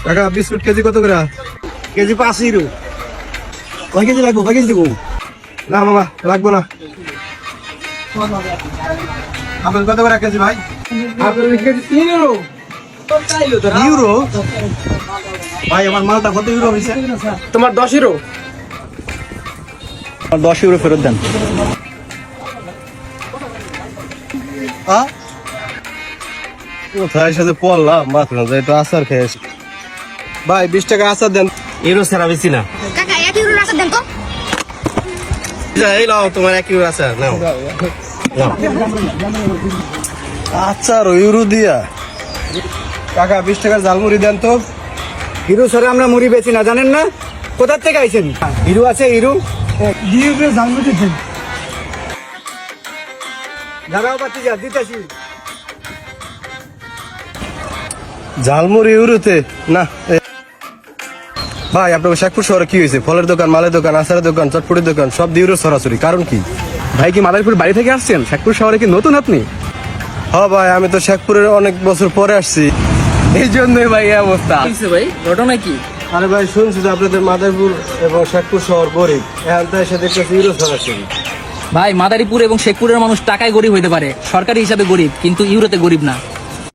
কাকা biscuit KG কত করে? KG 5 euro. কয় কেজি লাগবো? কয় কেজি দেবো? না মামা লাগবো না। আপনার কত করে কেজি ভাই? আপনার কেজি 3 ইউরো। ইউরো? ভাই আমার মালটা কত ইউরো হয়েছে? তোমার 10 ইউরো। 10 ইউরো ফেরত দেন। কোথায় সাথে পড়লাম মাত্র একটু আচার খেয়েছি। ভাই 20 টাকা আচার দেন। ইউরো ছাড়া বেশি না। কাকা 1 ইউরোর আচার দেন তো। এই নাও তোমার 1 ইউরো আচার নাও। আচার ইউরো দিয়া। কাকা 20 টাকার ঝালমুড়ি দেন তো। হিরো ছাড়া আমরা মুড়ি বেচি না, জানেন না? কোথার থেকে আইছেন? হিরো আছে হিরো। দাঁড়াও বাতি যা দিতেছি। ঝালমুড়ি ইউরোতে না। ভাই আপনার শেখপুর শহরে কি হয়েছে? ফলের দোকান, মালের দোকান, আচারের দোকান, চটপটির দোকান সব ইউরো সরাসরি, কারণ কি? ভাই কি মাদারীপুর বাড়ি থেকে আসছেন? শেখপুর শহরে কি নতুন আপনি? হ্যাঁ ভাই আমি তো শেখপুরের অনেক বছর পরে আসছি। এই জন্যই ভাই এই অবস্থা। ভাই ঘটনা কি? আরে ভাই শুনছি যে আপনাদের মাদারীপুর এবং শেখপুর শহর গরিব, এখান থেকে এসে দেখতেছি ইউরো সরাসরি। ভাই মাদারীপুর এবং শেখপুরের মানুষ টাকায় গরিব হইতে পারে, সরকারি হিসাবে গরিব, কিন্তু ইউরোতে গরিব না।